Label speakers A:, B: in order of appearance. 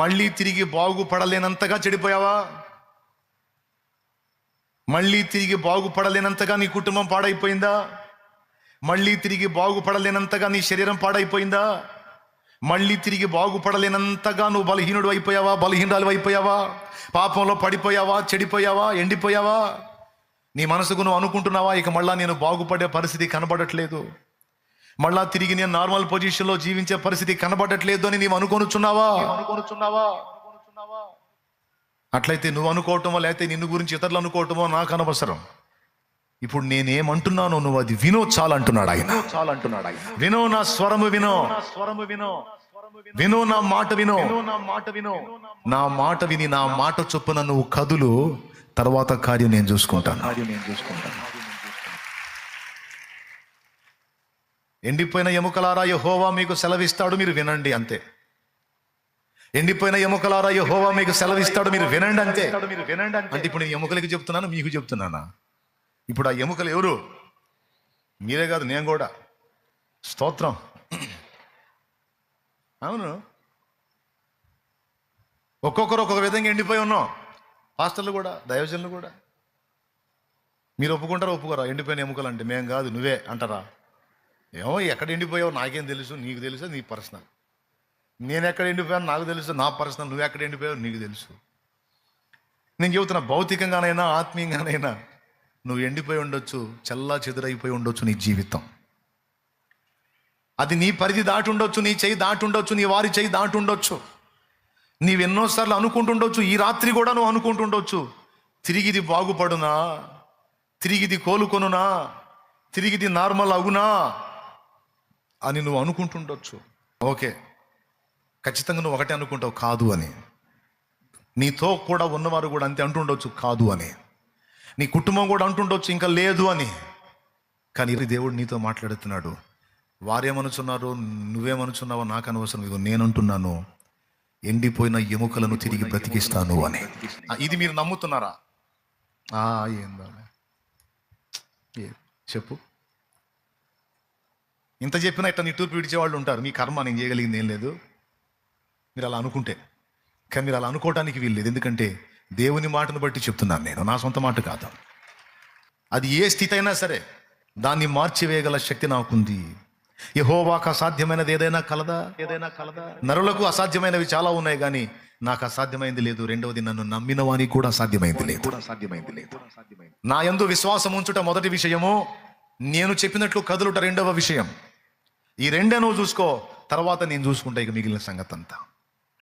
A: మళ్ళీ తిరిగి బాగుపడలేనంతగా చెడిపోయావా? మళ్ళీ తిరిగి బాగుపడలేనంతగా నీ కుటుంబం పాడైపోయిందా? మళ్ళీ తిరిగి బాగుపడలేనంతగా నీ శరీరం పాడైపోయిందా? మళ్ళీ తిరిగి బాగుపడలేనంతగా నువ్వు బలహీనుడు అయిపోయావా? బలహీనురాలు అయిపోయావా? పాపంలో పడిపోయావా? చెడిపోయావా? ఎండిపోయావా? నీ మనసుకు నువ్వు అనుకుంటున్నావా, ఇక మళ్ళా నేను బాగుపడే పరిస్థితి కనబడట్లేదు, మళ్ళా తిరిగి నేను నార్మల్ పొజిషన్లో జీవించే పరిస్థితి కనబడట్లేదు అని నీవు అనుకొనుచున్నావా? అట్లయితే నువ్వు అనుకోవటమో లేకపోతే నిన్ను గురించి ఇతరులు అనుకోవటమో నాకు అనవసరం. ఇప్పుడు నేనేమంటున్నానో నువ్వు అది వినో చాలంటున్నాడు ఆయన. వినో నా స్వరము వినో, వినో నా మాట వినో, నా మాట విని నా మాట చొప్పున నువ్వు కదులు, తర్వాత కార్యం నేను చూసుకుంటాను. ఎండిపోయిన ఎముకలారా యెహోవా మీకు సెలవిస్తాడు, మీరు వినండి అంతే. ఎండిపోయిన ఎముకలారా యెహోవా మీకు సెలవిస్తాడు, మీరు వినండి అంతే. అంటే ఇప్పుడు నేను ఎముకలకి చెప్తున్నాను, మీకు చెప్తున్నానా? ఇప్పుడు ఆ ఎముకలు ఎవరు? మీరే కాదు, నేను కూడా. స్తోత్రం. అవును, ఒక్కొక్కరు ఒక్కొక్క విధంగా ఎండిపోయి ఉన్నాం. పాస్టర్లు కూడా, దైవజనులు కూడా. మీరు ఒప్పుకుంటారా ఒప్పుకోరా? ఎండిపోయిన ఎముకలు అంటే మేం కాదు నువ్వే అంటారా? ఏమో ఎక్కడ ఎండిపోయావు నాకేం తెలుసు, నీకు తెలుసు, నీ పర్సనల్. నేను ఎక్కడ ఎండిపోయాను నాకు తెలుసు, నా పర్సనల్. నువ్వు ఎక్కడ ఎండిపోయావు నీకు తెలుసు. నేను చెబుతున్నా, భౌతికంగానైనా ఆత్మీయంగానైనా నువ్వు ఎండిపోయి ఉండొచ్చు, చల్లా చెదురైపోయి ఉండొచ్చు నీ జీవితం. అది నీ పరిధి దాటి ఉండొచ్చు, నీ చెయ్యి దాటి ఉండొచ్చు, నీ వారి చెయ్యి దాటి ఉండొచ్చు. నీవెన్నోసార్లు అనుకుంటుండొచ్చు, ఈ రాత్రి కూడా నువ్వు అనుకుంటుండొచ్చు, తిరిగిది బాగుపడునా, తిరిగిది కోలుకొనునా, తిరిగిది నార్మల్ అవునా అని నువ్వు అనుకుంటుండొచ్చు. ఓకే, ఖచ్చితంగా నువ్వు ఒకటే అనుకుంటావు, కాదు అని. నీతో కూడా ఉన్నవారు కూడా అంతే అంటుండొచ్చు, కాదు అని. నీ కుటుంబం కూడా అంటుండొచ్చు, ఇంకా లేదు అని. కానీ దేవుడు నీతో మాట్లాడుతున్నాడు. వారేమనుచున్నారు, నువ్వేమనుచున్నావో నాకు అనవసరం. ఇదిగో నేనంటున్నాను, ఎండిపోయిన ఎముకలను తిరిగి బ్రతికిస్తాను అని. ఇది మీరు నమ్ముతున్నారా? ఏందా చెప్పు. ఇంత చెప్పినా ఇట్లా నిట్టూర్పు విడిచేవాళ్ళు ఉంటారు. మీ కర్మ, నేను చేయగలిగింది ఏం లేదు. మీరు అలా అనుకుంటే, కానీ మీరు అలా అనుకోవటానికి వీల్లేదు. ఎందుకంటే దేవుని మాటను బట్టి చెప్తున్నాను నేను, నా సొంత మాట కాదు. అది ఏ స్థితి అయినా సరే దాన్ని మార్చివేయగల శక్తి నాకుంది. యెహోవాకు అసాధ్యమైనది ఏదైనా కలదా? నరులకు అసాధ్యమైనవి చాలా ఉన్నాయి, కానీ నాకు అసాధ్యమైంది లేదు. రెండవది, నన్ను నమ్మిన వానికి కూడా అసాధ్యమైంది లేదు. నా యందు విశ్వాసం ఉంచుట మొదటి విషయము, నేను చెప్పినట్లు కదులుట రెండవ విషయం. ఈ రెండే నువ్వు చూసుకో, తర్వాత నేను చూసుకుంటా ఇక మిగిలిన సంగతి అంతా.